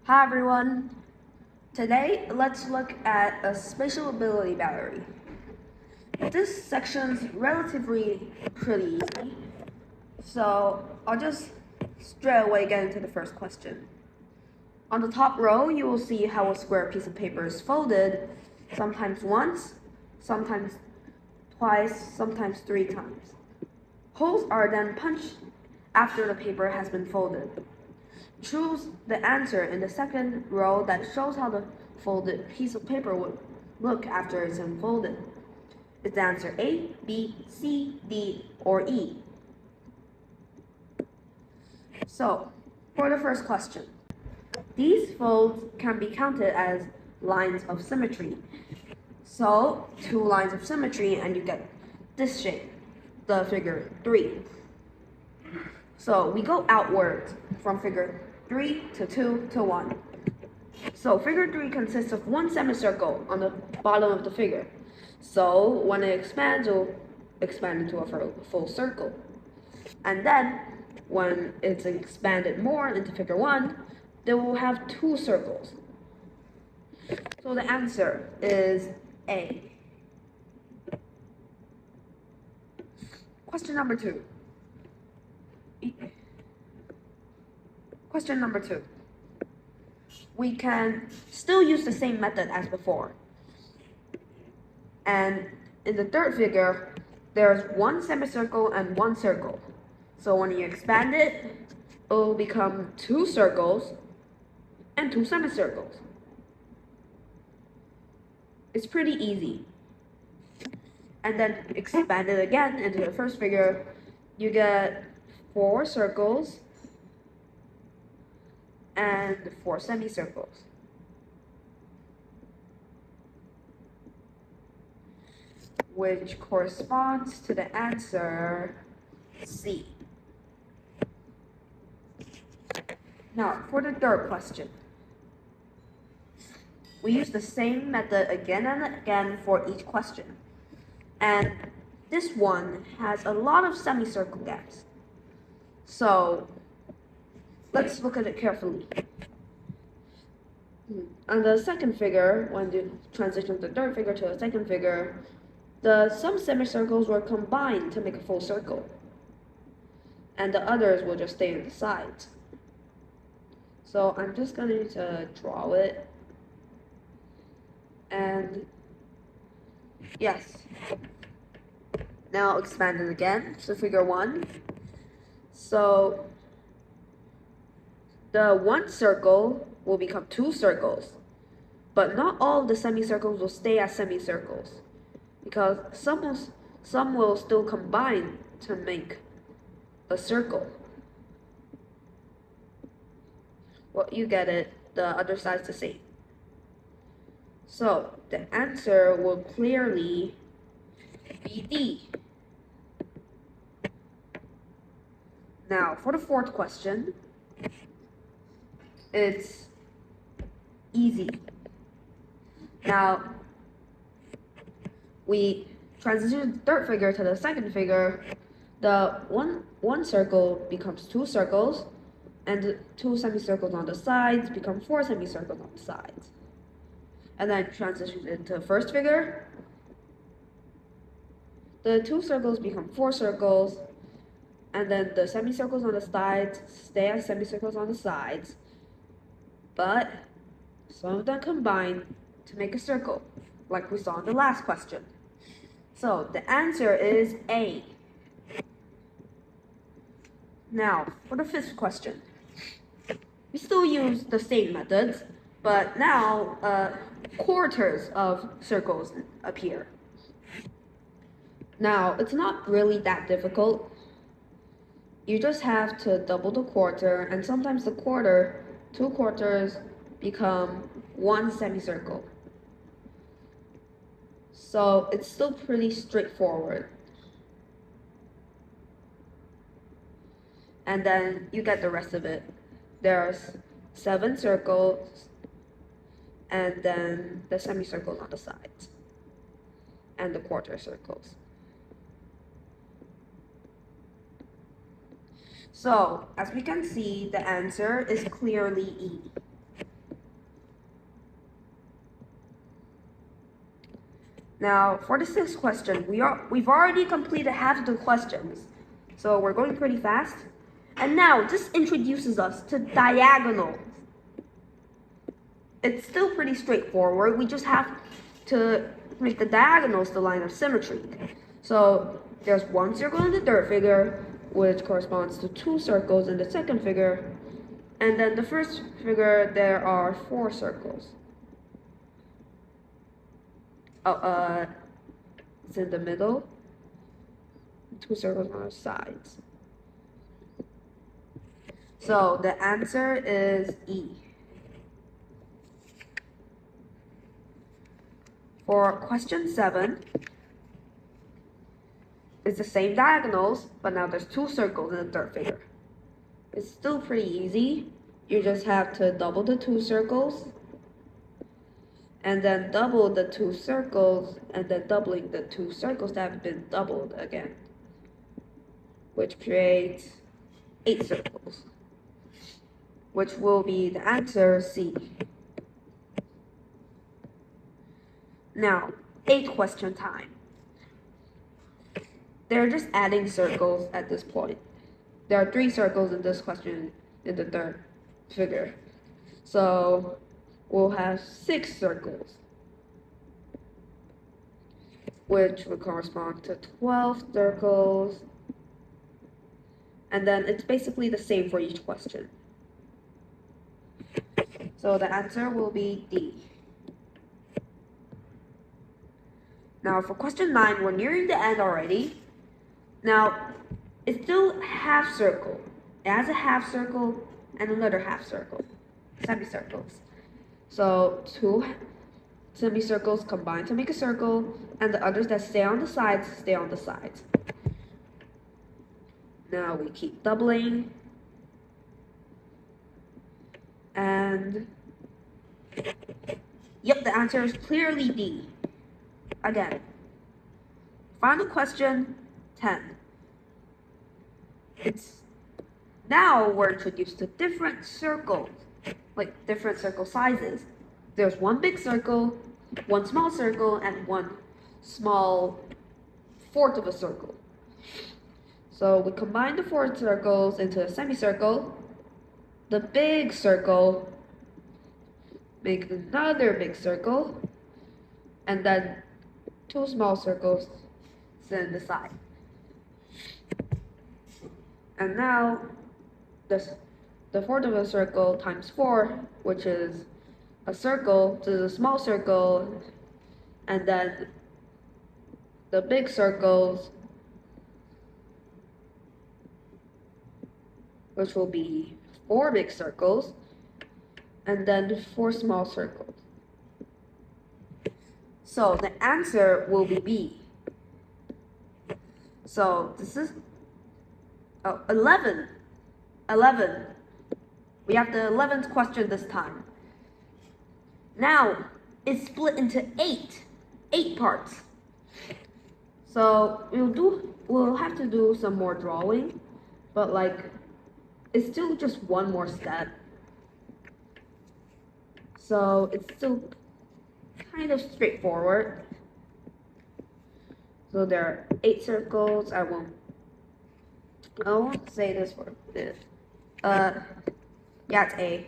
Hi everyone. Today let's look at a spatial ability battery. This section's relatively pretty easy, so I'll just straight away get into the first question. On the top row, you will see how a square piece of paper is folded, sometimes once, sometimes twice, sometimes 3 times. Holes are then punched after the paper has been folded. Choose the answer in the second row that shows how the folded piece of paper would look after it's unfolded. Is the answer A, B, C, D, or E? So, for the first question, these folds can be counted as lines of symmetry. So, 2 lines of symmetry and you get this shape, the figure 3. So, we go outwards from figure 3 to 2 to 1. So figure 3 consists of one semicircle on the bottom of the figure. So when it expands, it will expand into a full circle. And then when it's expanded more into figure 1, they will have 2 circles. So the answer is A. Question number 2. Question number 2. We can still use the same method as before. And in the third figure, there's one semicircle and one circle. So when you expand it, it will become 2 circles and 2 semicircles. It's pretty easy. And then expand it again into the first figure, you get 4 circles and 4 semicircles. Which corresponds to the answer C. Now, for the third question, we use the same method again and again for each question. And this one has a lot of semicircle gaps. So, let's look at it carefully. On the second figure, when you transition the third figure to the second figure, some semicircles were combined to make a full circle, and the others will just stay on the sides. So I'm just going to draw it, and yes. Now expand it again to figure 1. So the one circle will become 2 circles, but not all of the semicircles will stay as semicircles, because some will still combine to make a circle. Well, you get it, the other side's the same. So the answer will clearly be D. Now for the fourth question, it's easy. Now we transition the third figure to the second figure. The one circle becomes 2 circles, and the 2 semicircles on the sides become 4 semicircles on the sides. And then transition into the first figure. The 2 circles become 4 circles, and then the semicircles on the sides stay as semicircles on the sides, but some of them combine to make a circle, like we saw in the last question. So the answer is A. Now, for the fifth question, we still use the same methods, but now quarters of circles appear. Now, it's not really that difficult. You just have to double the quarter, and sometimes the 2 quarters become 1 semicircle. So it's still pretty straightforward. And then you get the rest of it. There's 7 circles, and then the semicircles on the sides, and the quarter circles. So, as we can see, the answer is clearly E. Now, for the sixth question, we've already completed half of the questions, so we're going pretty fast. And now, this introduces us to diagonals. It's still pretty straightforward. We just have to make the diagonals the line of symmetry. So, there's one circle in the third figure, which corresponds to 2 circles in the second figure. And then the first figure, there are 4 circles. It's in the middle. 2 circles on the sides. So the answer is E. For question 7, it's the same diagonals, but now there's 2 circles in the third figure. It's still pretty easy. You just have to double the 2 circles, and then double the 2 circles, and then doubling the 2 circles that have been doubled again, which creates 8 circles, which will be the answer C. Now, 8th question time. They're just adding circles at this point. There are 3 circles in this question in the third figure. So we'll have 6 circles, which will correspond to 12 circles. And then it's basically the same for each question. So the answer will be D. Now for question 9, we're nearing the end already. Now, it's still half circle. It has a half circle and another half circle, semicircles. So 2 semicircles combine to make a circle, and the others that stay on the sides stay on the sides. Now we keep doubling, and yep, the answer is clearly D. Again, final question 10. Now we're introduced to different circles, like different circle sizes. There's one big circle, one small circle, and one small fourth of a circle. So we combine the 4 circles into a semicircle. The big circle make another big circle, and then 2 small circles sit in the side. And now the fourth of a circle times 4, which is a circle to the small circle, and then the big circles, which will be 4 big circles, and then 4 small circles. So the answer will be B. So this is 11. 11. We have the 11th question this time. Now it's split into 8 parts. So we'll have to do some more drawing, but like it's still just one more step. So it's still kind of straightforward. So there are 8 circles. I won't say this for this. Yeah, it's A.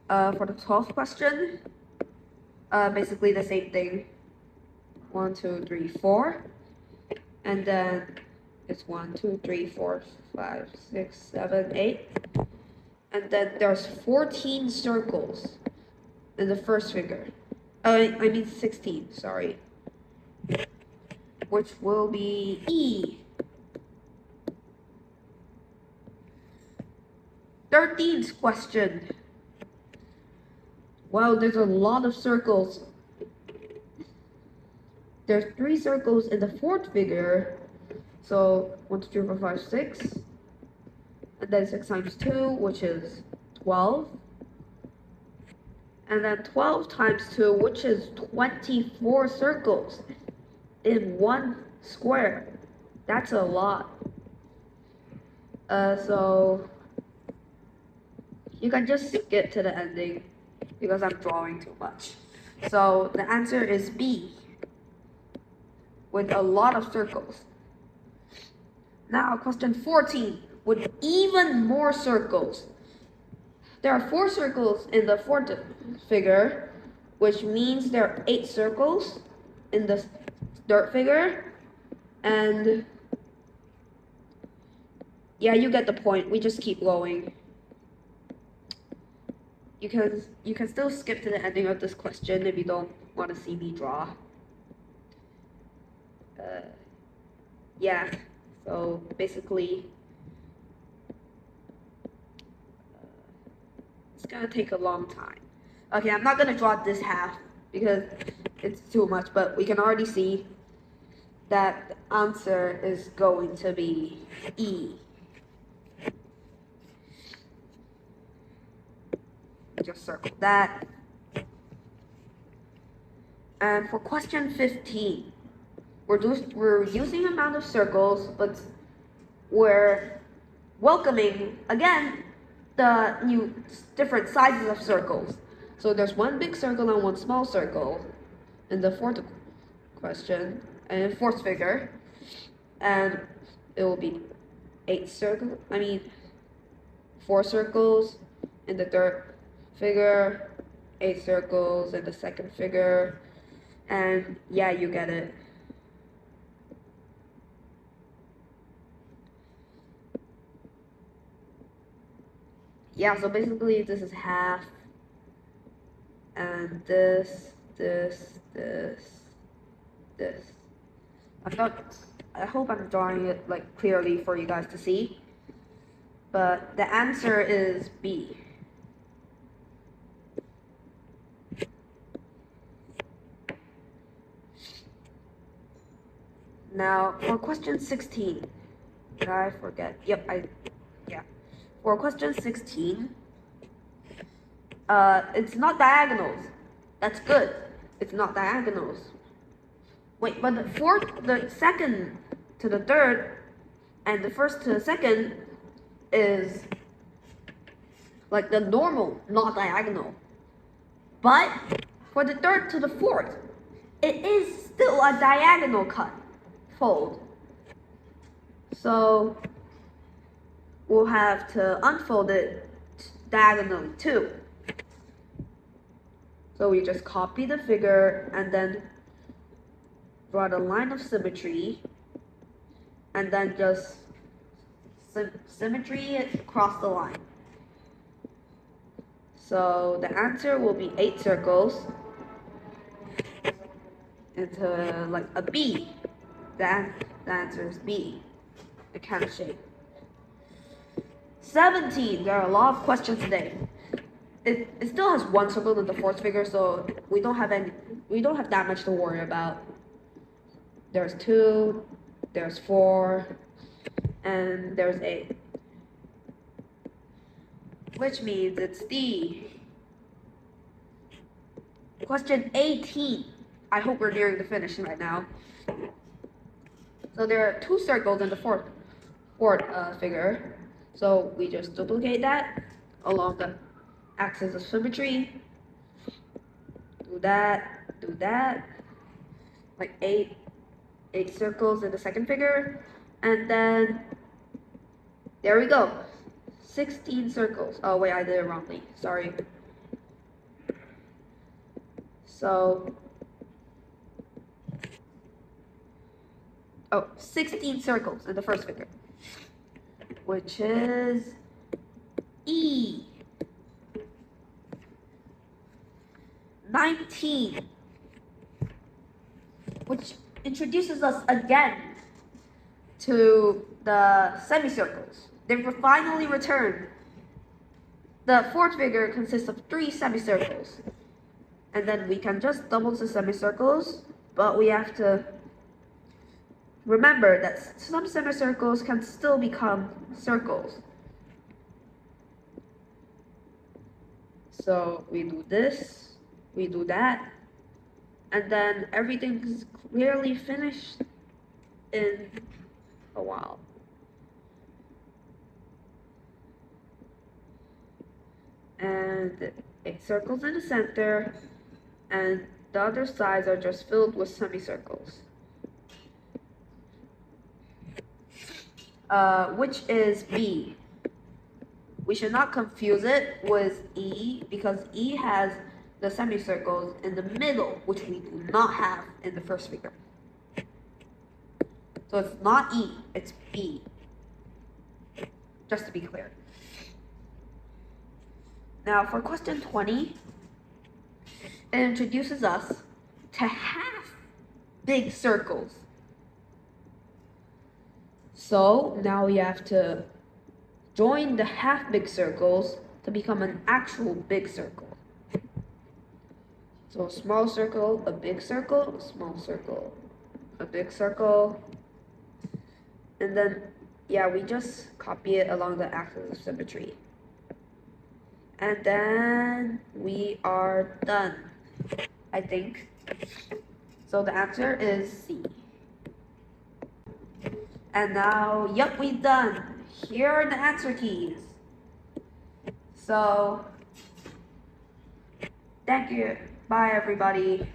For the 12th question, basically the same thing. 1, 2, 3, 4, and then it's 1, 2, 3, 4, 5, 6, 7, 8, and then there's 14 circles in the first figure. I mean 16. Sorry. Which will be E. 13th question. Wow, there's a lot of circles. There's 3 circles in the fourth figure. So 1, 2, 3, 4, 5, 6. And then 6 times 2, which is 12. And then 12 times 2, which is 24 circles in one square. That's a lot. So you can just skip to the ending because I'm drawing too much. So the answer is B, with a lot of circles. Now question 14, with even more circles. There are 4 circles in the fourth figure, which means there are 8 circles in the third figure, and yeah, you get the point. We just keep going. You can still skip to the ending of this question if you don't want to see me draw. Yeah, so basically, it's gonna take a long time. Okay, I'm not gonna draw this half because it's too much, but we can already see that the answer is going to be E. Just circle that. And for question 15, we're using amount of circles, but we're welcoming again the new different sizes of circles. So there's one big circle and one small circle in the fourth question and fourth figure, and it will be 4 circles in the third figure, 8 circles in the second figure, and yeah, you get it. Yeah, so basically this is half, and this. I hope I'm drawing it like clearly for you guys to see, but the answer is B. Now for question 16, did I forget? Yep, yeah. For question 16, it's not diagonals. That's good. It's not diagonals. Wait, but the second to the third, and the first to the second is like the normal, not diagonal. But for the third to the fourth, it is still a diagonal cut, fold. So we'll have to unfold it diagonally too. So we just copy the figure and then draw the line of symmetry, and then just symmetry across the line. So the answer will be 8 circles into like a B. The answer is B, the kind of shape. 17, there are a lot of questions today. It still has 1 circle in the fourth figure, so we don't have that much to worry about. There's 2, there's 4, and there's 8. Which means it's D. Question 18. I hope we're nearing the finish right now. So there are 2 circles in the fourth figure. So we just duplicate that along the axis of symmetry. Do that. Like 8 circles in the second figure. And then there we go. 16 circles. Oh wait, I did it wrongly. Sorry. So 16 circles in the first figure, which is E. 19, which introduces us again to the semicircles. They've finally returned. The fourth figure consists of 3 semicircles. And then we can just double the semicircles, but we have to remember that some semicircles can still become circles. So we do this, we do that, and then everything's clearly finished in a while. And 8 circles in the center, and the other sides are just filled with semicircles. Which is B. We should not confuse it with E because E has the semicircles in the middle, which we do not have in the first figure. So it's not E, it's B. Just to be clear. Now for question 20, it introduces us to half big circles. So now we have to join the half big circles to become an actual big circle. So a small circle, a big circle, a small circle, a big circle, and then, yeah, we just copy it along the axis of symmetry. And then we are done, I think. So the answer is C. And now, yep, we're done. Here are the answer keys. So, thank you. Bye, everybody.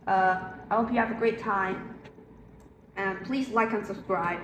I hope you have a great time. And please like and subscribe.